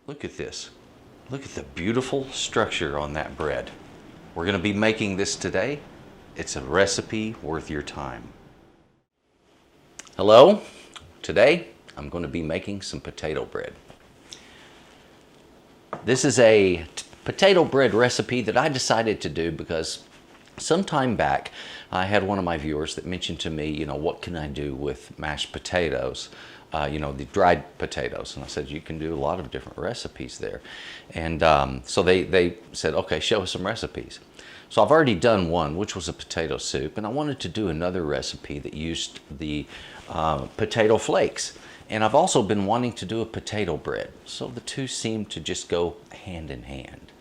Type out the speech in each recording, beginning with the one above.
Look at this. Look at the beautiful structure on that bread. We're going to be making this today. It's a recipe worth your time. Hello. Today I'm going to be making some potato bread. This is a potato bread recipe that I decided to do because some time back I had one of my viewers that mentioned to me, what can I do with mashed potatoes? The dried potatoes. And I said, you can do a lot of different recipes there. And so they said, okay, show us some recipes. So I've already done one, which was a potato soup. And I wanted to do another recipe that used the potato flakes. And I've also been wanting to do a potato bread. So the two seem to just go hand in hand.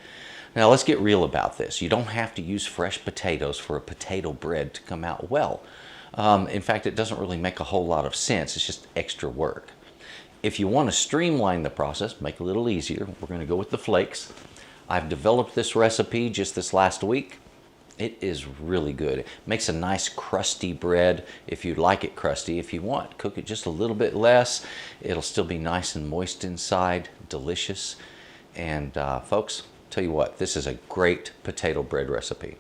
Now let's get real about this. You don't have to use fresh potatoes for a potato bread to come out well. In fact, it doesn't really make a whole lot of sense. It's just extra work. If you want to streamline the process, make it a little easier, we're going to go with the flakes. I've developed this recipe just this last week. It is really good. It makes a nice crusty bread if you'd like it crusty. If you want, cook it just a little bit less. It'll still be nice and moist inside, delicious. And folks, tell you what, this is a great potato bread recipe.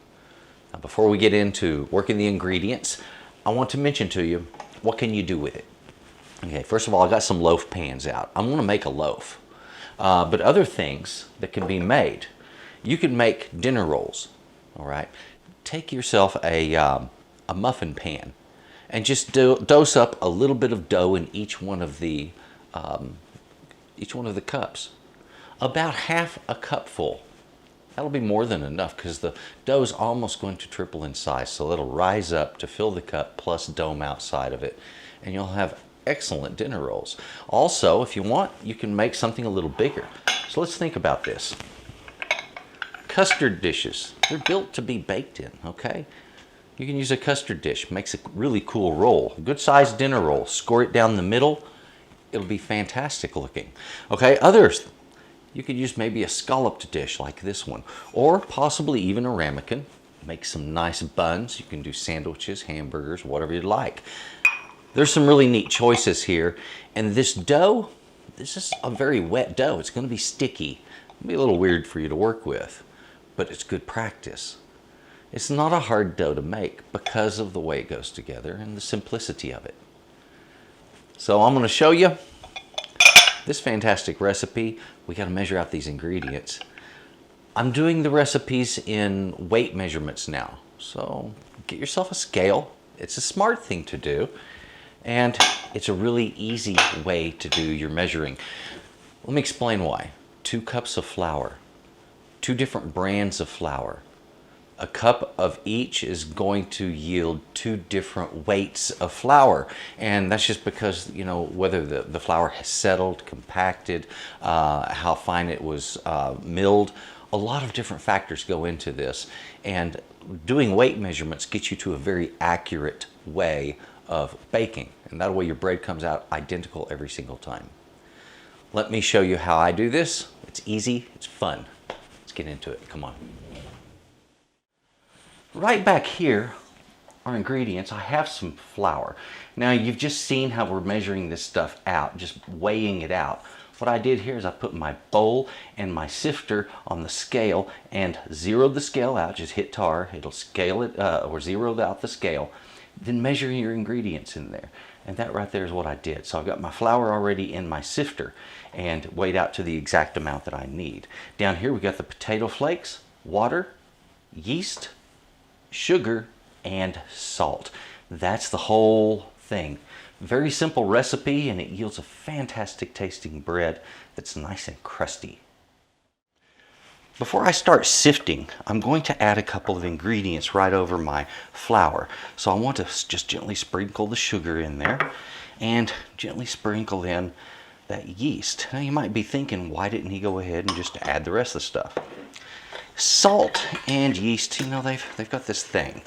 Now, before we get into working the ingredients, I want to mention to you, what can you do with it? Okay, first of all, I got some loaf pans out. I'm going to make a loaf. But other things that can be made, you can make dinner rolls. All right, take yourself a muffin pan and just dose up a little bit of dough in each one of the cups. About half a cupful. That'll be more than enough because the dough is almost going to triple in size. So it'll rise up to fill the cup plus dome outside of it. And you'll have excellent dinner rolls. Also, if you want, you can make something a little bigger. So let's think about this. Custard dishes. They're built to be baked in, okay? You can use a custard dish. Makes a really cool roll. Good sized dinner roll. Score it down the middle. It'll be fantastic looking. Okay, others. You could use maybe a scalloped dish like this one, or possibly even a ramekin. Make some nice buns. You can do sandwiches, hamburgers, whatever you'd like. There's some really neat choices here. And this dough, this is a very wet dough. It's going to be sticky. It'll be a little weird for you to work with, but it's good practice. It's not a hard dough to make because of the way it goes together and the simplicity of it. So I'm going to show you this fantastic recipe. We got to measure out these ingredients. I'm doing the recipes in weight measurements now. So get yourself a scale. It's a smart thing to do. And it's a really easy way to do your measuring. Let me explain why. 2 cups of flour. 2 different brands of flour. A cup of each is going to yield 2 different weights of flour. And that's just because, whether the flour has settled, compacted, how fine it was milled. A lot of different factors go into this. And doing weight measurements gets you to a very accurate way of baking. And that way your bread comes out identical every single time. Let me show you how I do this. It's easy, it's fun. Let's get into it, come on. Right back here are ingredients. I have some flour. Now you've just seen how we're measuring this stuff out, just weighing it out. What I did here is I put my bowl and my sifter on the scale and zeroed the scale out. Just hit tar, it'll scale it or zero out the scale. Then measure your ingredients in there. And that right there is what I did. So I've got my flour already in my sifter and weighed out to the exact amount that I need. Down here we got the potato flakes, water, yeast, sugar, and salt. That's the whole thing. Very simple recipe, and it yields a fantastic tasting bread that's nice and crusty. Before I start sifting, I'm going to add a couple of ingredients right over my flour. So I want to just gently sprinkle the sugar in there and gently sprinkle in that yeast. Now you might be thinking, why didn't he go ahead and just add the rest of the stuff? Salt and yeast, they've got this thing.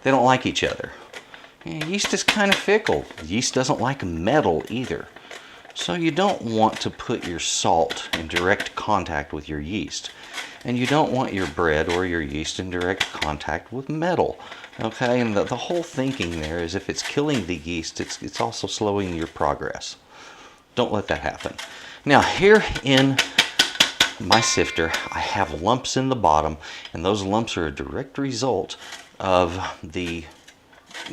They don't like each other. And yeast is kind of fickle. Yeast doesn't like metal either. So you don't want to put your salt in direct contact with your yeast. And you don't want your bread or your yeast in direct contact with metal. Okay, and the whole thinking there is if it's killing the yeast, it's also slowing your progress. Don't let that happen. Now here in my sifter, I have lumps in the bottom, and those lumps are a direct result of the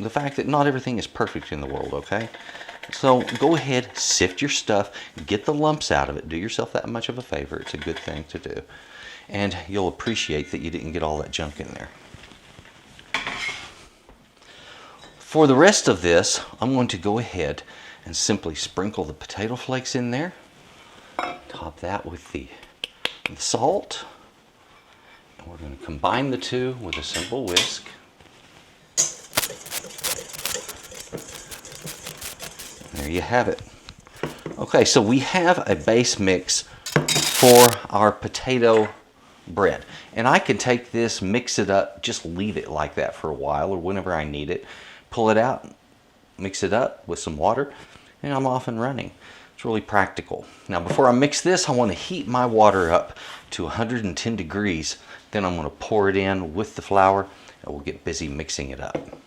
fact that not everything is perfect in the world, okay? So go ahead, sift your stuff, get the lumps out of it. Do yourself that much of a favor. It's a good thing to do. And you'll appreciate that you didn't get all that junk in there. For the rest of this, I'm going to go ahead and simply sprinkle the potato flakes in there. Top that with the salt. And we're going to combine the two with a simple whisk. There you have it. Okay, so we have a base mix for our potato bread. And I can take this, mix it up, just leave it like that for a while or whenever I need it. Pull it out, mix it up with some water, and I'm off and running. It's really practical. Now before I mix this, I want to heat my water up to 110 degrees. Then I'm going to pour it in with the flour, and we'll get busy mixing it up.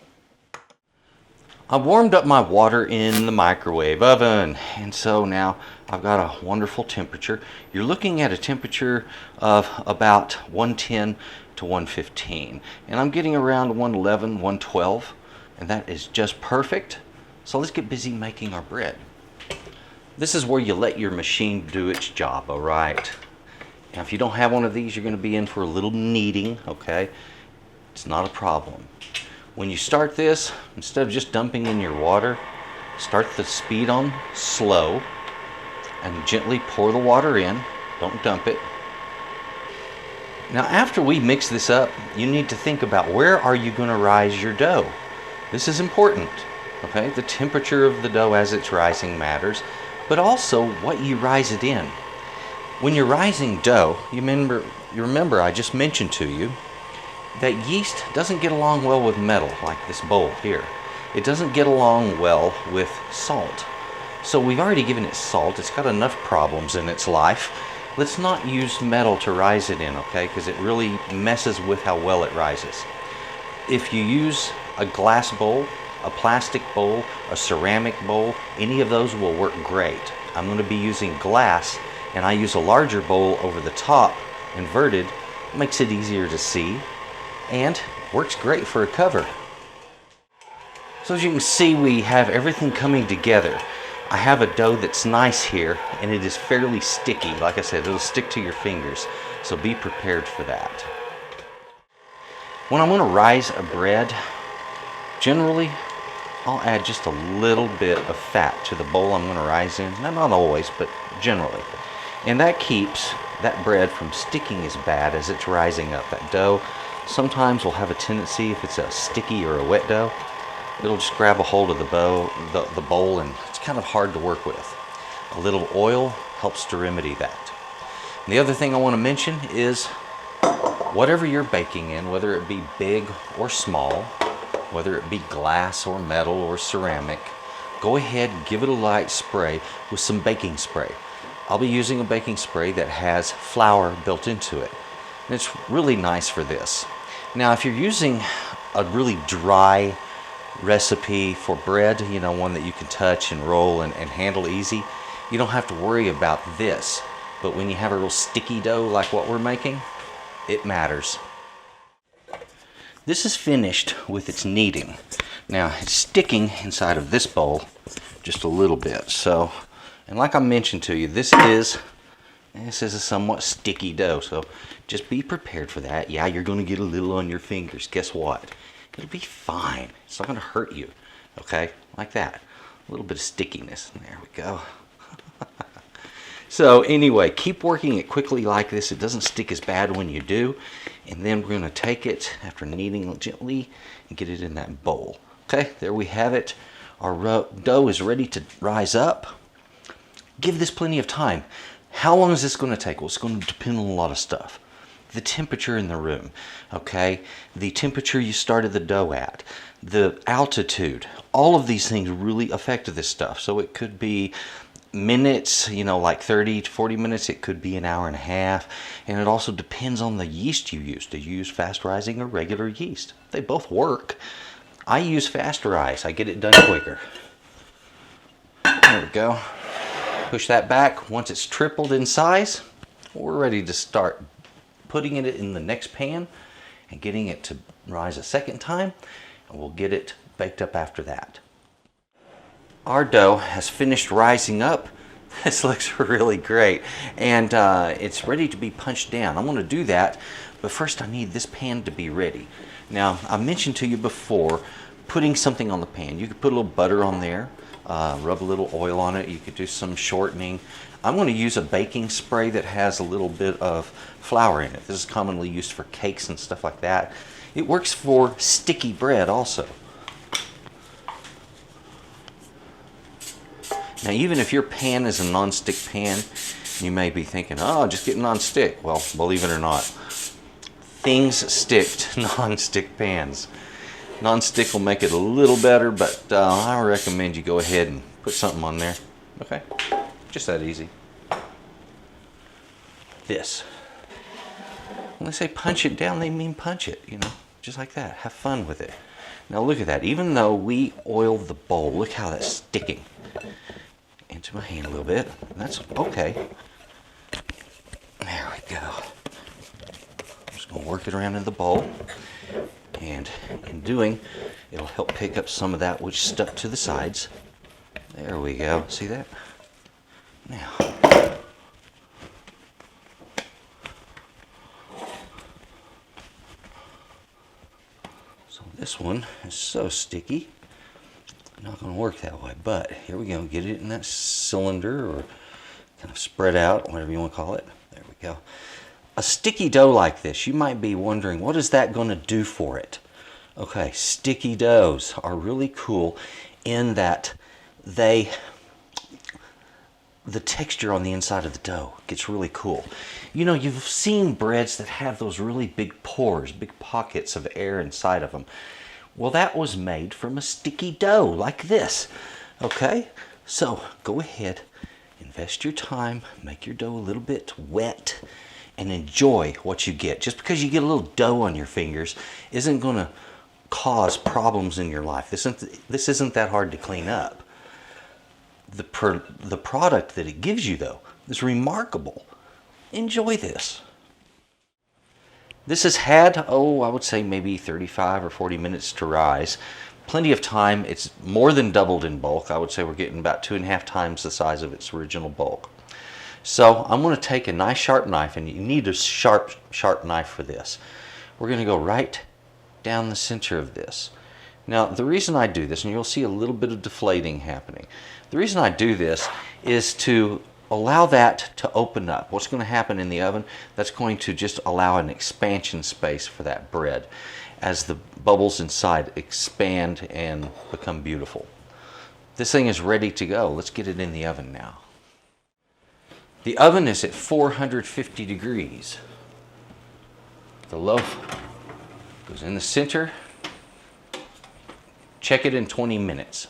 I warmed up my water in the microwave oven, and so now I've got a wonderful temperature. You're looking at a temperature of about 110 to 115, and I'm getting around 111, 112, and that is just perfect. So let's get busy making our bread. This is where you let your machine do its job, all right? Now if you don't have one of these, you're going to be in for a little kneading, okay? It's not a problem. When you start this, instead of just dumping in your water, start the speed on slow and gently pour the water in. Don't dump it. Now after we mix this up, you need to think about where are you going to rise your dough. This is important, okay? The temperature of the dough as it's rising matters, but also what you rise it in. When you're rising dough, you remember I just mentioned to you that yeast doesn't get along well with metal like this bowl here. It doesn't get along well with salt. So we've already given it salt. It's got enough problems in its life. Let's not use metal to rise it in, okay? Because it really messes with how well it rises. If you use a glass bowl, a plastic bowl, a ceramic bowl, any of those will work great. I'm going to be using glass, and I use a larger bowl over the top, inverted. It makes it easier to see, and works great for a cover. So as you can see, we have everything coming together. I have a dough that's nice here, and it is fairly sticky. Like I said, it'll stick to your fingers, so be prepared for that. When I'm going to rise a bread, generally I'll add just a little bit of fat to the bowl I'm going to rise in. Now, not always, but generally. And that keeps that bread from sticking as bad as it's rising up. That dough sometimes will have a tendency, if it's a sticky or a wet dough, it'll just grab a hold of the bowl, and it's kind of hard to work with. A little oil helps to remedy that. And the other thing I want to mention is whatever you're baking in, whether it be big or small, whether it be glass or metal or ceramic, go ahead and give it a light spray with some baking spray. I'll be using a baking spray that has flour built into it. And it's really nice for this. Now, if you're using a really dry recipe for bread, you know, one that you can touch and roll and handle easy, you don't have to worry about this. But when you have a real sticky dough like what we're making, it matters. This is finished with its kneading. Now, it's sticking inside of this bowl just a little bit. So, and like I mentioned to you, this is a somewhat sticky dough, so just be prepared for that. Yeah, you're going to get a little on your fingers. Guess what? It'll be fine. It's not going to hurt you, okay? Like that. A little bit of stickiness. There we go. So anyway, keep working it quickly like this. It doesn't stick as bad when you do. And then we're going to take it after kneading gently and get it in that bowl. Okay, there we have it. Our dough is ready to rise up. Give this plenty of time. How long is this going to take? Well, it's going to depend on a lot of stuff. The temperature in the room, okay? The temperature you started the dough at, the altitude, all of these things really affect this stuff. So it could be minutes, you know, like 30 to 40 minutes. It could be an hour and a half. And it also depends on the yeast you use. Do you use fast rising or regular yeast? They both work. I use fast rise. I get it done quicker. There we go. Push that back. Once it's tripled in size, we're ready to start putting it in the next pan and getting it to rise a second time, and we'll get it baked up after that. Our dough has finished rising up. This looks really great, and it's ready to be punched down. I'm going to do that, but first I need this pan to be ready. Now, I mentioned to you before putting something on the pan. You could put a little butter on there, rub a little oil on it. You could do some shortening. I'm going to use a baking spray that has a little bit of flour in it. This is commonly used for cakes and stuff like that. It works for sticky bread also. Now, even if your pan is a non-stick pan, you may be thinking, oh, just get non-stick. Well, believe it or not, things stick to non-stick pans. Non-stick will make it a little better, but I recommend you go ahead and put something on there. Okay, just that easy. This. When they say punch it down, they mean punch it, you know, just like that. Have fun with it. Now look at that. Even though we oiled the bowl, look how that's sticking into my hand a little bit. That's okay. There we go. I'm just going to work it around in the bowl. And in doing, it'll help pick up some of that which stuck to the sides. There we go. See that? Now, so this one is so sticky. Not going to work that way, but here we go. Get it in that cylinder, or kind of spread out, whatever you want to call it. There we go. A sticky dough like this, you might be wondering, what is that going to do for it? Okay, sticky doughs are really cool in that the texture on the inside of the dough gets really cool. You know, you've seen breads that have those really big pores, big pockets of air inside of them. Well, that was made from a sticky dough like this. Okay, so go ahead, invest your time, make your dough a little bit wet, and enjoy what you get. Just because you get a little dough on your fingers isn't going to cause problems in your life. This isn't that hard to clean up. The product that it gives you, though, is remarkable. Enjoy this. This has had, I would say maybe 35 or 40 minutes to rise. Plenty of time. It's more than doubled in bulk. I would say we're getting about 2.5 times the size of its original bulk. So I'm going to take a nice sharp knife, and you need a sharp knife for this. We're going to go right down the center of this. Now, the reason I do this, and you'll see a little bit of deflating happening. The reason I do this is to allow that to open up. What's going to happen in the oven, that's going to just allow an expansion space for that bread as the bubbles inside expand and become beautiful. This thing is ready to go. Let's get it in the oven now. The oven is at 450 degrees. The loaf goes in the center. Check it in 20 minutes.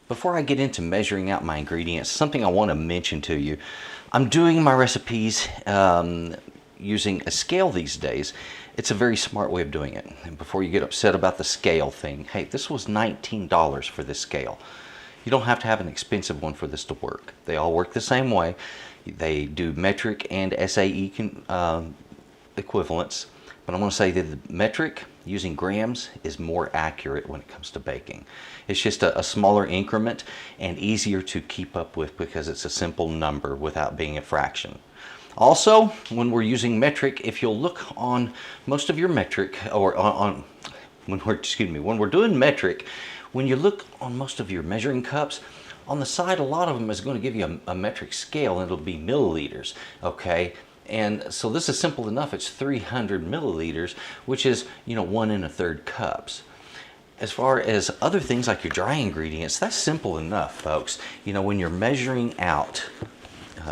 Before I get into measuring out my ingredients, something I want to mention to you. I'm doing my recipes using a scale these days. It's a very smart way of doing it. And before you get upset about the scale thing, hey, this was $19 for this scale. You don't have to have an expensive one for this to work. They all work the same way. They do metric and SAE equivalents. But I'm going to say that the metric using grams is more accurate when it comes to baking. It's just a smaller increment and easier to keep up with because it's a simple number without being a fraction. Also, when we're using metric, if you'll look on most of your metric, or when we're doing metric, when you look on most of your measuring cups, on the side, a lot of them is going to give you a metric scale, and it'll be milliliters, okay? And so this is simple enough. It's 300 milliliters, which is, 1 1/3 cups. As far as other things like your dry ingredients, that's simple enough, folks. When you're measuring out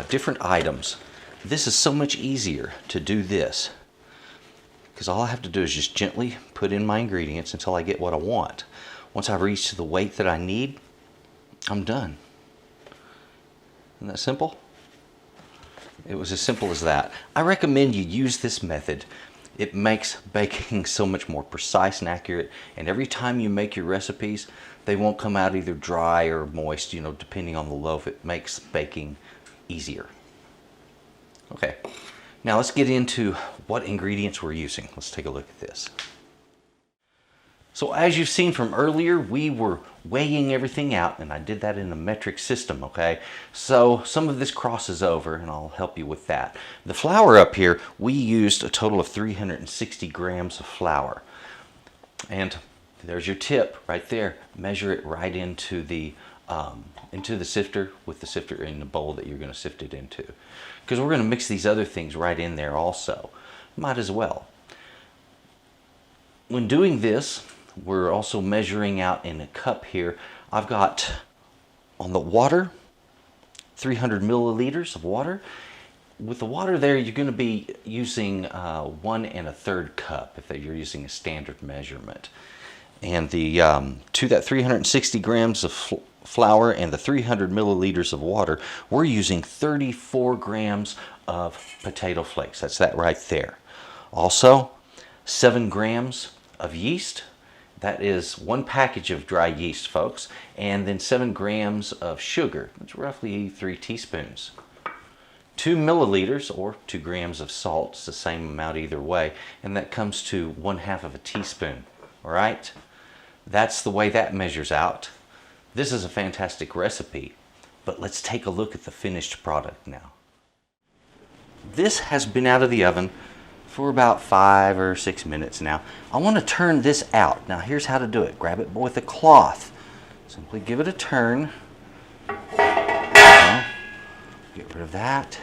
different items, this is so much easier to do this, because all I have to do is just gently put in my ingredients until I get what I want. Once I reach the weight that I need, I'm done. Isn't that simple? It was as simple as that. I recommend you use this method. It makes baking so much more precise and accurate, and every time you make your recipes, they won't come out either dry or moist, depending on the loaf. It makes baking easier. Okay, now let's get into what ingredients we're using. Let's take a look at this. So as you've seen from earlier, we were weighing everything out, and I did that in a metric system, okay? So some of this crosses over, and I'll help you with that. The flour up here, we used a total of 360 grams of flour. And there's your tip right there. Measure it right into the sifter, with the sifter in the bowl that you're going to sift it into. Because we're going to mix these other things right in there also. Might as well. When doing this, we're also measuring out in a cup here. I've got on the water, 300 milliliters of water. With the water there, you're going to be using 1 1/3 cup if you're using a standard measurement. And to that 360 grams of flour and the 300 milliliters of water, we're using 34 grams of potato flakes. That's that right there. Also, 7 grams of yeast. That is 1 package of dry yeast, folks. And then 7 grams of sugar. That's roughly 3 teaspoons. 2 milliliters or 2 grams of salt. It's the same amount either way. And that comes to 1/2 of a teaspoon. All right? That's the way that measures out. This is a fantastic recipe, but let's take a look at the finished product now. This has been out of the oven for about 5 or 6 minutes now. I want to turn this out. Now here's how to do it. Grab it with a cloth. Simply give it a turn. Now, get rid of that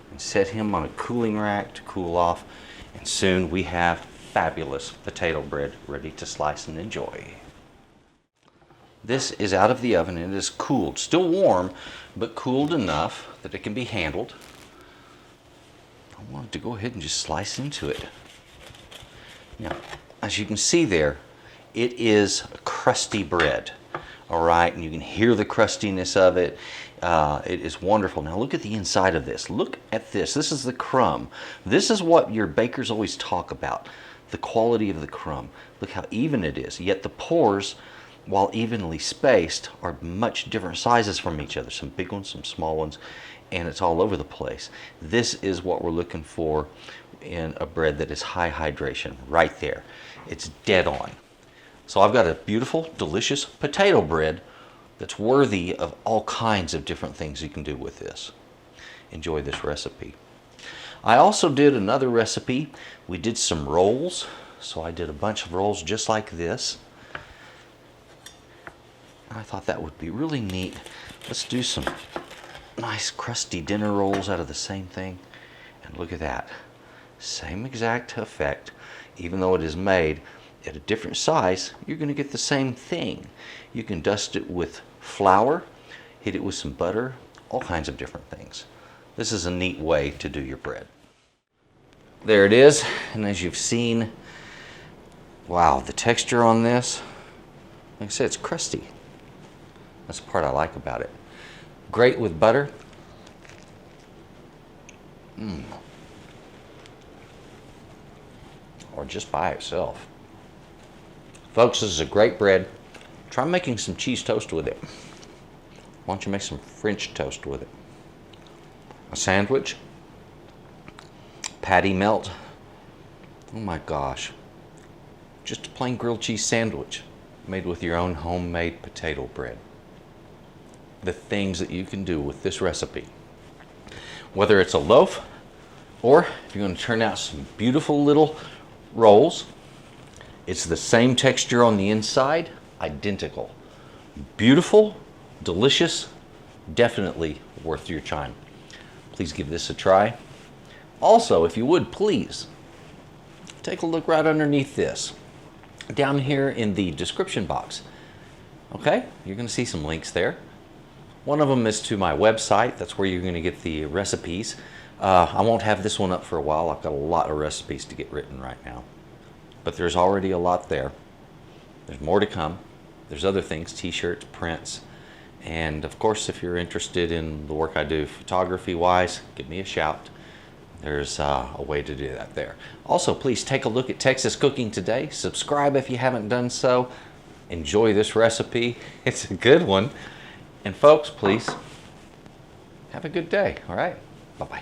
and set him on a cooling rack to cool off. And soon we have fabulous potato bread ready to slice and enjoy. This is out of the oven and it is cooled. Still warm, but cooled enough that it can be handled. I wanted to go ahead and just slice into it. Now, as you can see there, it is crusty bread. All right, and you can hear the crustiness of it. It is wonderful. Now look at the inside of this. Look at this. This is the crumb. This is what your bakers always talk about, the quality of the crumb. Look how even it is. Yet the pores, while evenly spaced, are much different sizes from each other. Some big ones, some small ones, and it's all over the place. This is what we're looking for in a bread that is high hydration, right there. It's dead on. So I've got a beautiful, delicious potato bread that's worthy of all kinds of different things you can do with this. Enjoy this recipe. I also did another recipe. We did some rolls. So I did a bunch of rolls just like this. I thought that would be really neat. Let's do some nice crusty dinner rolls out of the same thing. And look at that. Same exact effect. Even though it is made at a different size, you're going to get the same thing. You can dust it with flour, hit it with some butter, all kinds of different things. This is a neat way to do your bread. There it is, and as you've seen, wow, the texture on this, like I said, it's crusty. That's the part I like about it. Great with butter. Or just by itself. Folks, this is a great bread. Try making some cheese toast with it. Why don't you make some French toast with it? A sandwich. Patty melt. Oh my gosh. Just a plain grilled cheese sandwich made with your own homemade potato bread. The things that you can do with this recipe. Whether it's a loaf or if you're going to turn out some beautiful little rolls, it's the same texture on the inside, identical. Beautiful, delicious, definitely worth your time. Please give this a try. Also, if you would, please take a look right underneath this. Down here in the description box. Okay, you're going to see some links there. One of them is to my website. That's where you're going to get the recipes. I won't have this one up for a while. I've got a lot of recipes to get written right now. But there's already a lot there. There's more to come. There's other things, t-shirts, prints. And of course, if you're interested in the work I do photography-wise, give me a shout. There's a way to do that there. Also, please take a look at Texas Cooking Today. Subscribe if you haven't done so. Enjoy this recipe. It's a good one. And folks, please have a good day. All right? Bye-bye.